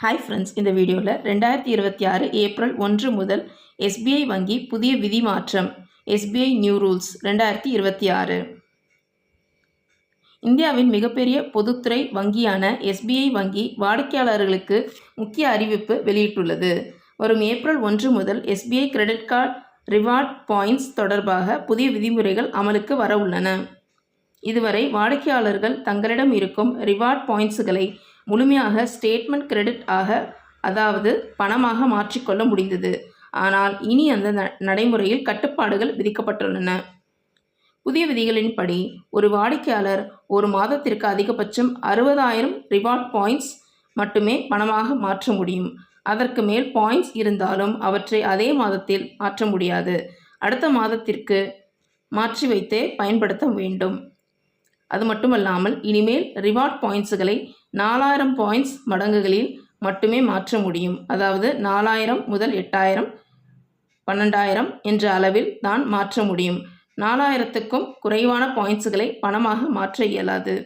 Hi friends, இந்த வீடியோவில் 2026 April 1 முதல் எஸ்பிஐ வங்கி புதிய விதி மாற்றம் எஸ்பிஐ நியூ ரூல்ஸ் 2026. இந்தியாவின் மிகப்பெரிய பொதுத்துறை வங்கியான எஸ்பிஐ வங்கி வாடிக்கையாளர்களுக்கு முக்கிய அறிவிப்பு வெளியிட்டுள்ளது. வரும் ஏப்ரல் 1 முதல் SBI credit card reward points தொடர்பாக புதிய விதிமுறைகள் அமலுக்கு வர உள்ளன. இதுவரை வாடிக்கையாளர்கள் தங்களிடம் இருக்கும் ரிவார்ட் பாயிண்ட்ஸுகளை முழுமையாக ஸ்டேட்மெண்ட் கிரெடிட் ஆக, அதாவது பணமாக மாற்றிக்கொள்ள முடிந்தது. ஆனால் இனி அந்த நடைமுறையில் கட்டுப்பாடுகள் விதிக்கப்பட்டுள்ளன. புதிய விதிகளின்படி ஒரு வாடிக்கையாளர் ஒரு மாதத்திற்கு அதிகபட்சம் 60,000 ரிவார்ட் பாயிண்ட்ஸ் மட்டுமே பணமாக மாற்ற முடியும். அதற்கு மேல் பாயிண்ட்ஸ் இருந்தாலும் அவற்றை அதே மாதத்தில் மாற்ற முடியாது. அடுத்த மாதத்திற்கு மாற்றி வைத்தே பயன்படுத்த வேண்டும். அது மட்டுமல்லாமல் இனிமேல் ரிவார்ட் பாயிண்ட்ஸுகளை 4,000 பாயிண்ட்ஸ் மடங்குகளில் மட்டுமே மாற்ற முடியும். அதாவது 4,000 முதல் 8,000, 12,000 என்ற அளவில் தான் மாற்ற முடியும். 4,000க்கும் குறைவான பாயிண்ட்ஸுகளை பணமாக மாற்ற இயலாது.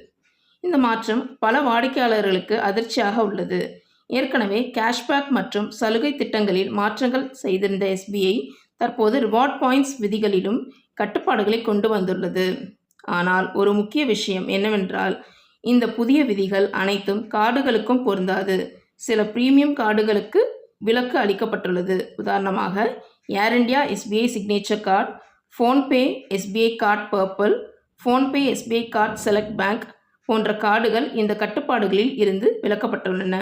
இந்த மாற்றம் பல வாடிக்கையாளர்களுக்கு அதிர்ச்சியாக உள்ளது. ஏற்கனவே கேஷ்பேக் மற்றும் சலுகை திட்டங்களில் மாற்றங்கள் செய்திருந்த எஸ்பிஐ தற்போது ரிவார்ட் பாயிண்ட்ஸ் விதிகளிலும் கட்டுப்பாடுகளை கொண்டு வந்துள்ளது. ஆனால் ஒரு முக்கிய விஷயம் என்னவென்றால், இந்த புதிய விதிகள் அனைத்தும் கார்டுகளுக்கும் பொருந்தாது. சில பிரீமியம் கார்டுகளுக்கு விலக்கு அளிக்கப்பட்டுள்ளது. உதாரணமாக Air India SBI signature card, PhonePe SBI card purple, PhonePe SBI card select bank போன்ற கார்டுகள் இந்த கட்டுப்பாடுகளில் இருந்து விலக்கப்பட்டுள்ளன.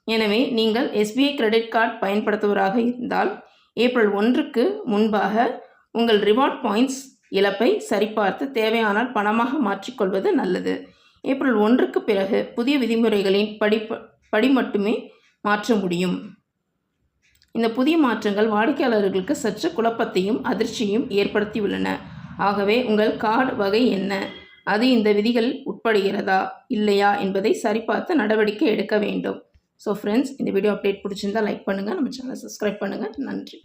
எனவே நீங்கள் எஸ்பிஐ கிரெடிட் கார்டு பயன்படுத்துவராக இருந்தால் ஏப்ரல் 1க்கு முன்பாக உங்கள் ரிவார்ட் பாயிண்ட்ஸ் இழப்பை சரிபார்த்து தேவையானால் பணமாக மாற்றிக்கொள்வது நல்லது. ஏப்ரல் 1க்கு பிறகு புதிய விதிமுறைகளின் படி மட்டுமே மாற்ற முடியும். இந்த புதிய மாற்றங்கள் வாடிக்கையாளர்களுக்கு சற்று குழப்பத்தையும் அதிர்ச்சியையும் ஏற்படுத்தியுள்ளன. ஆகவே உங்கள் கார்டு வகை என்ன, அது இந்த விதிகளில் உட்படுகிறதா இல்லையா என்பதை சரிபார்த்து நடவடிக்கை எடுக்க வேண்டும். ஸோ ஃப்ரெண்ட்ஸ், இந்த வீடியோ அப்டேட் பிடிச்சிருந்தால் லைக் பண்ணுங்கள், நம்ம சேனலை சப்ஸ்கிரைப் பண்ணுங்கள். நன்றி.